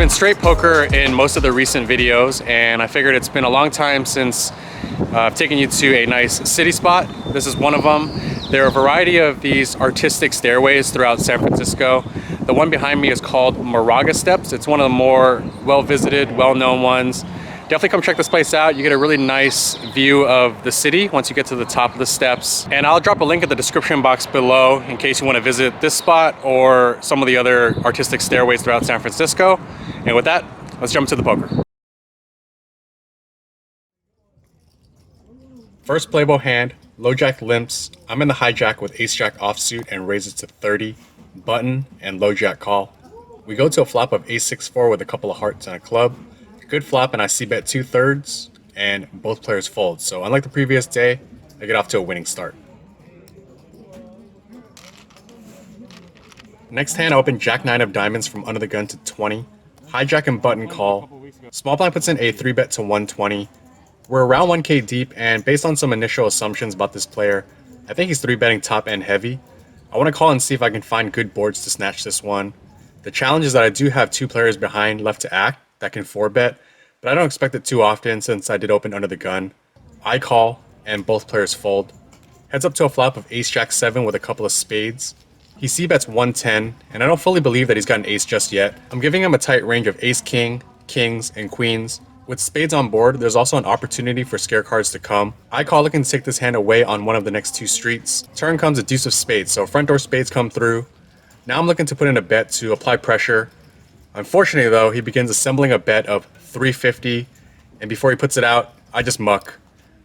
been straight poker in most of the recent videos, and I figured it's been a long time since I've taken you to a nice city spot. This is one of them. There are a variety of these artistic stairways throughout San Francisco. The one behind me is called Moraga Steps. It's one of the more well-visited, well-known ones. Definitely come check this place out. You get a really nice view of the city once you get to the top of the steps. And I'll drop a link in the description box below in case you want to visit this spot or some of the other artistic stairways throughout San Francisco. And with that, let's jump to the poker. First playable hand, low jack limps. I'm in the hijack with ace jack offsuit and raise it to 30, button, and low jack call. We go to a flop of ace 6-4 with a couple of hearts and a club. Good flop, and I c-bet 2/3, and both players fold. So unlike the previous day, I get off to a winning start. Next hand, I open jack 9 of diamonds from under the gun to 20. Hijack and button call. Small blind puts in a 3-bet to 120. We're around 1k deep, and based on some initial assumptions about this player, I think he's 3-betting top and heavy. I want to call and see if I can find good boards to snatch this one. The challenge is that I do have 2 players behind left to act that can 4-bet, but I don't expect it too often since I did open under the gun. I call, and both players fold. Heads up to a flop of ace jack 7 with a couple of spades. He c-bets 110, and I don't fully believe that he's got an ace just yet. I'm giving him a tight range of ace king, kings, and queens. With spades on board, there's also an opportunity for scare cards to come. I call looking to take this hand away on one of the next 2 streets. Turn comes a deuce of spades, so front door spades come through. Now I'm looking to put in a bet to apply pressure. Unfortunately though, he begins assembling a bet of 350, and before he puts it out, I just muck.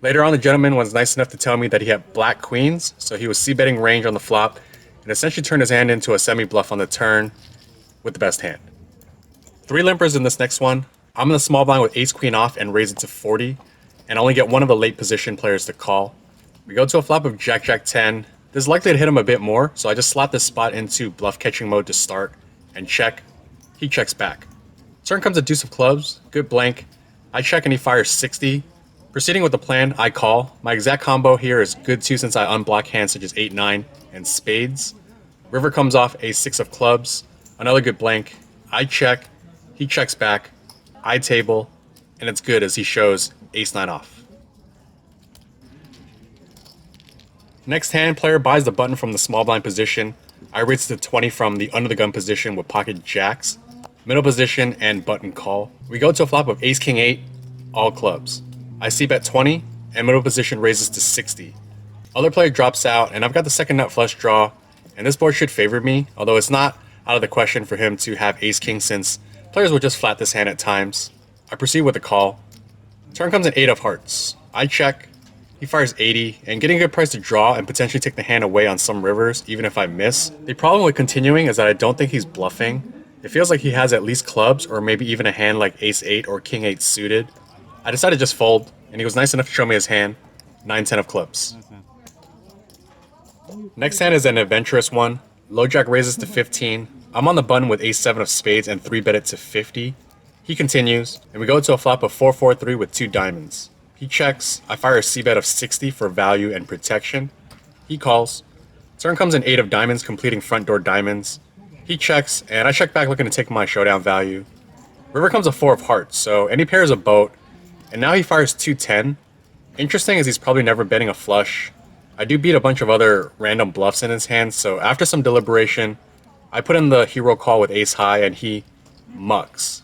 Later on, the gentleman was nice enough to tell me that he had black queens, so he was c-betting range on the flop, and essentially turned his hand into a semi-bluff on the turn with the best hand. 3 limpers in this next one. I'm in the small blind with ace queen off and raise it to 40, and only get one of the late position players to call. We go to a flop of jack jack 10. This is likely to hit him a bit more, so I just slot this spot into bluff catching mode to start, and check. He checks back. Turn comes a deuce of clubs, good blank. I check and he fires 60. Proceeding with the plan, I call. My exact combo here is good too since I unblock hands such as 8-9 and spades. River comes off a 6 of clubs, another good blank. I check, he checks back, I table, and it's good as he shows ace 9 off. Next hand, player buys the button from the small blind position. I raise it to 20 from the under the gun position with pocket jacks, middle position, and button call. We go to a flop of ace king 8, all clubs. I c-bet 20, and middle position raises to 60. Other player drops out, and I've got the second nut flush draw, and this board should favor me, although it's not out of the question for him to have ace king since players will just flat this hand at times. I proceed with a call. Turn comes an 8 of hearts. I check. He fires 80, and getting a good price to draw and potentially take the hand away on some rivers, even if I miss. The problem with continuing is that I don't think he's bluffing. It feels like he has at least clubs, or maybe even a hand like ace 8 or king 8 suited. I decided to just fold, and he was nice enough to show me his hand, 9-10 of clubs. Next hand is an adventurous one. Low jack raises to 15. I'm on the button with ace 7 of spades and 3-bet it to 50. He continues, and we go to a flop of 4-4-3 with 2 diamonds. He checks. I fire a c-bet of 60 for value and protection. He calls. Turn comes an 8 of diamonds, completing front door diamonds. He checks, and I check back looking to take my showdown value. River comes a 4 of hearts, so any pair is a boat. And now he fires 2-10. Interesting is he's probably never betting a flush. I do beat a bunch of other random bluffs in his hand, so after some deliberation, I put in the hero call with ace high, and he mucks.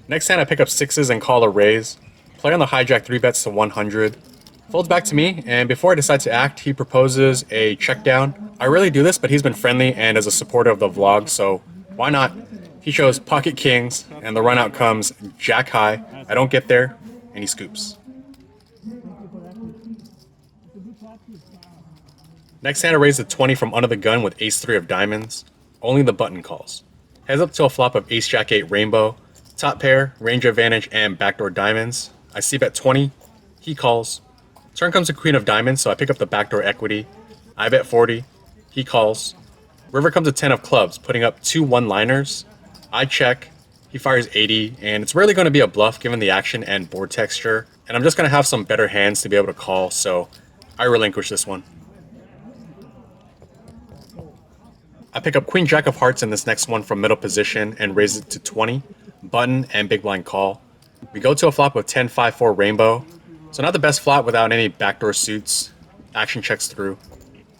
Next hand, I pick up 6s and call a raise. Play on the hijack 3-bets to 100. Folds back to me, and before I decide to act, he proposes a check down. I rarely do this, but he's been friendly and is a supporter of the vlog, so why not? He shows pocket kings, and the run out comes jack high. I don't get there, and he scoops. Next hand, I raise the 20 from under the gun with ace 3 of diamonds. Only the button calls. Heads up to a flop of ace jack 8 rainbow. Top pair, range advantage, and backdoor diamonds. I c-bet 20. He calls. Turn comes a queen of diamonds, so I pick up the backdoor equity. I bet 40. He calls. River comes a 10 of clubs, putting up 2 one-liners. I check. He fires 80, and it's rarely going to be a bluff given the action and board texture. And I'm just going to have some better hands to be able to call, so I relinquish this one. I pick up Queen Jack of Hearts in this next one from middle position and raise it to 20, button and big blind call. We go to a flop of 10-5-4 rainbow, so not the best flop without any backdoor suits. Action checks through.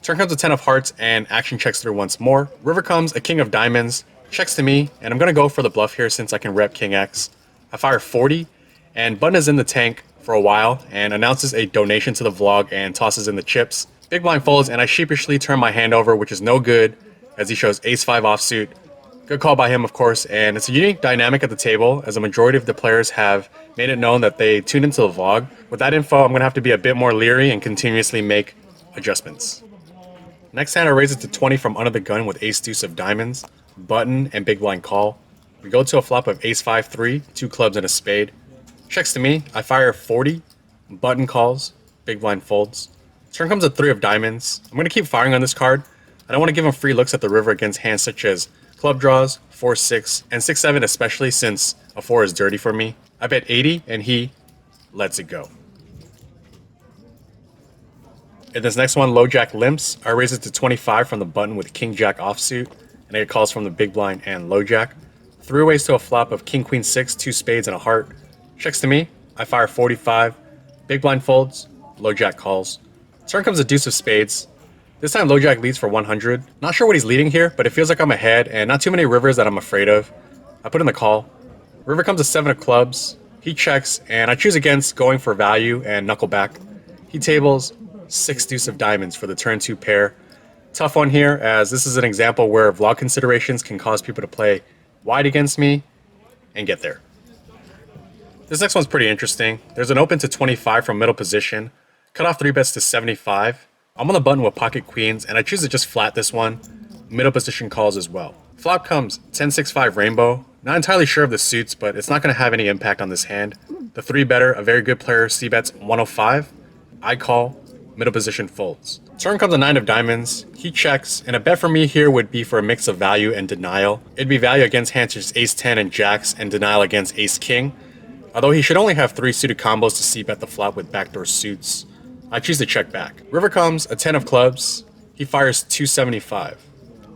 Turn comes a 10 of hearts and action checks through once more. River comes a king of diamonds, checks to me, and I'm going to go for the bluff here since I can rep king X. I fire 40, and button is in the tank for a while and announces a donation to the vlog and tosses in the chips. Big blind folds and I sheepishly turn my hand over, which is no good as he shows ace-5 offsuit. Good call by him, of course, and it's a unique dynamic at the table as a majority of the players have made it known that they tuned into the vlog. With that info, I'm going to have to be a bit more leery and continuously make adjustments. Next hand, I raise it to 20 from under the gun with ace-deuce of diamonds, button, and big blind call. We go to a flop of ace-5-3, 2 clubs and a spade. Checks to me, I fire 40, button calls, big blind folds. Turn comes a 3 of diamonds. I'm going to keep firing on this card. I don't want to give him free looks at the river against hands such as club draws, 4-6, and 6-7 especially since a 4 is dirty for me. I bet 80 and he lets it go. In this next one, low jack limps. I raise it to 25 from the button with king jack offsuit, and I get calls from the big blind and low jack. 3 ways to a flop of king queen 6, 2 spades and a heart. Checks to me, I fire 45, big blind folds, low jack calls. Turn comes a deuce of spades. This time low jack leads for 100. Not sure what he's leading here, but it feels like I'm ahead and not too many rivers that I'm afraid of. I put in the call. River comes a 7 of clubs. He checks and I choose against going for value and knuckle back. He tables 6 deuce of diamonds for the turn 2 pair. Tough one here as this is an example where vlog considerations can cause people to play wide against me and get there. This next one's pretty interesting. There's an open to 25 from middle position. Cut off 3 bets to 75. I'm on the button with pocket queens, and I choose to just flat this one. Middle position calls as well. Flop comes 10-6-5 rainbow. Not entirely sure of the suits, but it's not going to have any impact on this hand. The 3 better, a very good player, c-bets 105. I call, middle position folds. Turn comes a 9 of diamonds. He checks, and a bet for me here would be for a mix of value and denial. It'd be value against hands such as ace-10 and jacks, and denial against ace-king. Although he should only have 3 suited combos to c-bet the flop with backdoor suits. I choose to check back. River comes a 10 of clubs. He fires 275.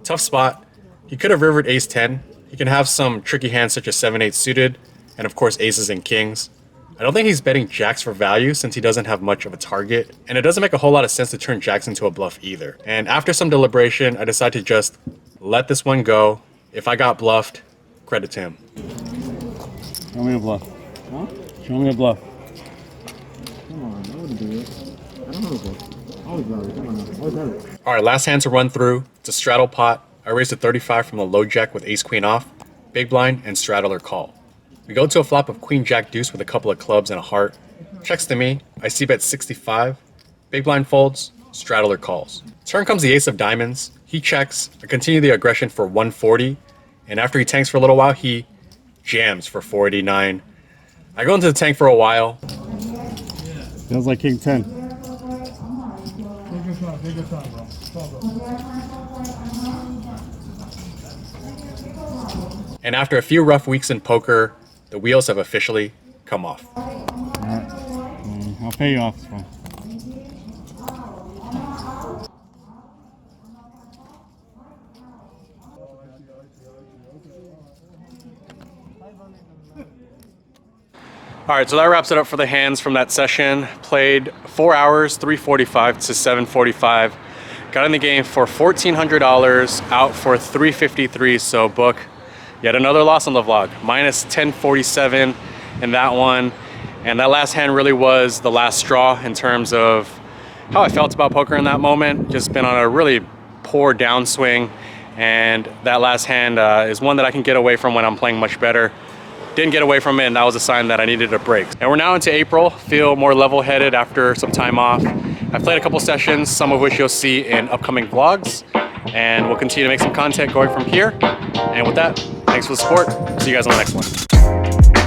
Tough spot. He could have rivered ace-10. He can have some tricky hands such as 7-8 suited, and of course aces and kings. I don't think he's betting jacks for value since he doesn't have much of a target, and it doesn't make a whole lot of sense to turn jacks into a bluff either. And after some deliberation, I decide to just let this one go. If I got bluffed, credit to him. Show me a bluff. Huh? Show me a bluff. Come on, I wouldn't do it. I don't know the bluff. Always value. Come on, always value. Alright, last hand to run through. It's a straddle pot. I raise to 35 from the low jack with ace queen off, big blind, and straddle or call. We go to a flop of queen jack deuce with a couple of clubs and a heart. Checks to me. I c-bet 65. Big blind folds, straddle or calls. Turn comes the ace of diamonds. He checks. I continue the aggression for 140, and after he tanks for a little while, he jams for 489. I go into the tank for a while. Feels like king 10. Take your time, bro. And after a few rough weeks in poker, the wheels have officially come off. Alright. I'll pay you off, it's fine. Alright, so that wraps it up for the hands from that session. Played 4 hours, 3:45 to 7:45. Got in the game for $1,400, out for $353, so book yet another loss on the vlog. Minus 1047 in that one. And that last hand really was the last straw in terms of how I felt about poker in that moment. Just been on a really poor downswing. And that last hand is one that I can get away from when I'm playing much better. Didn't get away from it, and that was a sign that I needed a break. And we're now into April, feel more level-headed after some time off. I've played a couple sessions, some of which you'll see in upcoming vlogs, and we'll continue to make some content going from here. And with that, thanks for the support. See you guys on the next one.